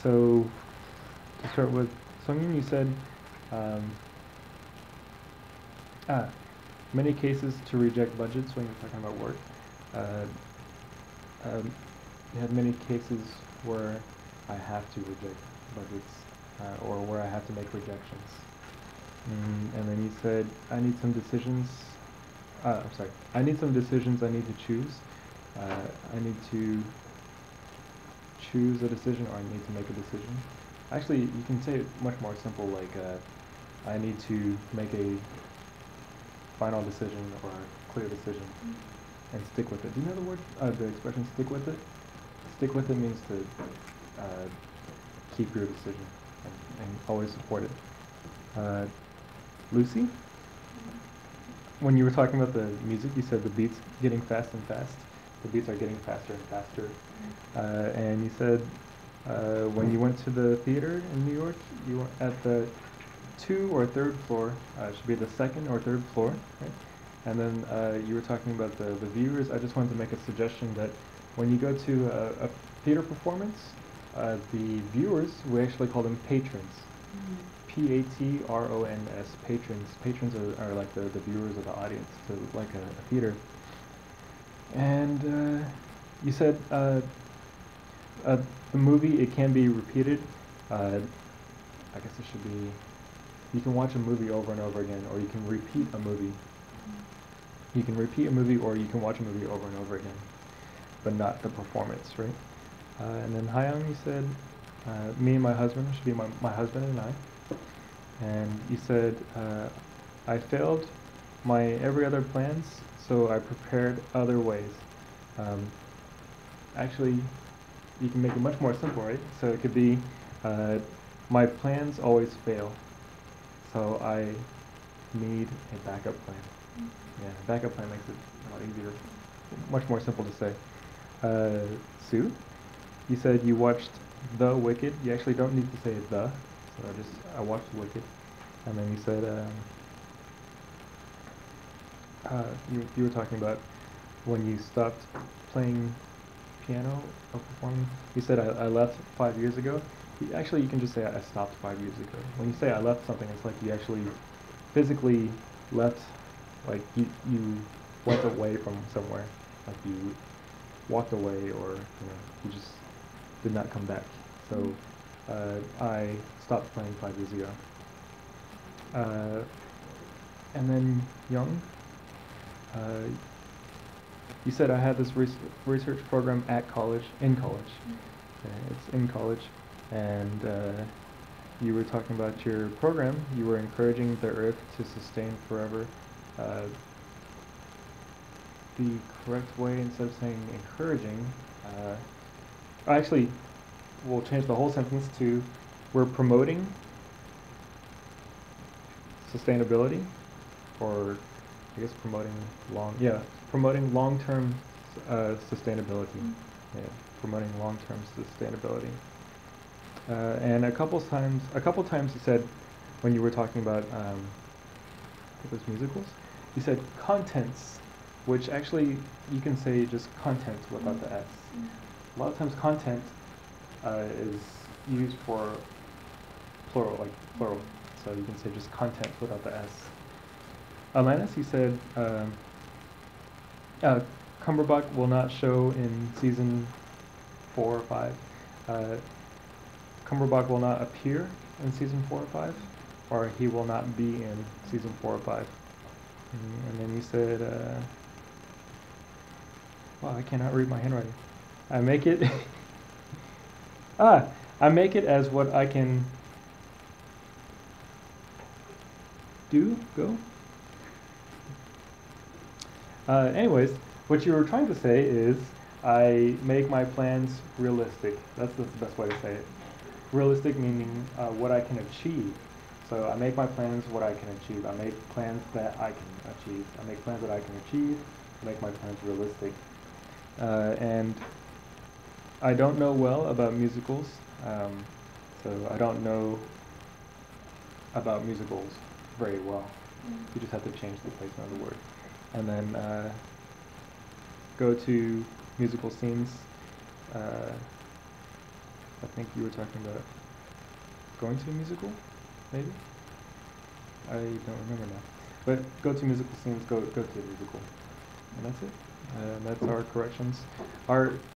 So to start with, Sungin, you said um, ah, many cases to reject budgets when you're talking about work. Uh, you had many cases where I have to reject budgets or where I have to make rejections. And then you said, I need some decisions. I'm sorry. I need some decisions I need to choose. I need to choose a decision or I need to make a decision. Actually, you can say it much more simple, like I need to make a final decision or a clear decision and stick with it. Do you know the word, the expression stick with it? Stick with it means to keep your decision and always support it. Lucy, when you were talking about the music, you said the beats getting fast and fast. The beats are getting faster and faster. And you said when you went to the theater in New York, you were at the 2 or 3rd floor. It should be the 2nd or 3rd floor, right? And then you were talking about the viewers. I just wanted to make a suggestion that when you go to a theater performance, the viewers, we actually call them patrons. Patrons. Patrons. Patrons are like the viewers of the audience, so like a theater. And you said the movie, it can be repeated. I guess it should be, you can watch a movie over and over again, or you can repeat a movie. You can repeat a movie, or you can watch a movie over and over again, but not the performance, right? And then Hyung, you said, me and my husband, should be my husband and I. And you said, I failed my every other plans, so I prepared other ways. Actually, you can make it much more simple, right? So it could be, my plans always fail, so I need a backup plan. Yeah, backup plan makes it a lot easier, much more simple to say. Sue, you said you watched The Wicked. You actually don't need to say the, so I watched Wicked. And then you said, you were talking about when you stopped playing piano or performing. You said I left 5 years ago. Actually, you can just say I stopped 5 years ago. When you say I left something, it's like you actually physically left, like you went away from somewhere, like you walked away, or you just did not come back. So I stopped playing 5 years ago. And then Young, you said I had this research program at college, in college. It's in college. And you were talking about your program. You were encouraging the earth to sustain forever. The correct way, instead of saying encouraging, actually, we'll change the whole sentence to, we're promoting sustainability, or I guess promoting long-term sustainability. Yeah, promoting long-term sustainability. And a couple times you said, when you were talking about those musicals, you said contents, which actually you can say just content without the S. A lot of times content is used for plural, like plural. So you can say just content without the S. Alanis, you said Cumberbatch will not show in season 4 or 5. Cumberbatch will not appear in season 4 or 5, or he will not be in season 4 or 5. And then you said, wow, I cannot read my handwriting. I make it, I make it as what I can go? Anyways, what you were trying to say is, I make my plans realistic. That's the best way to say it. Realistic meaning what I can achieve. So I make my plans what I can achieve. I make plans that I can achieve. I make plans that I can achieve. I make my plans realistic. And I don't know well about musicals, so I don't know about musicals very well. You just have to change the placement of the word. And then go to musical scenes. Let's think you were talking about going to a musical, maybe? I don't remember now. But go to musical scenes, go to a musical. And that's it. That's our corrections. Our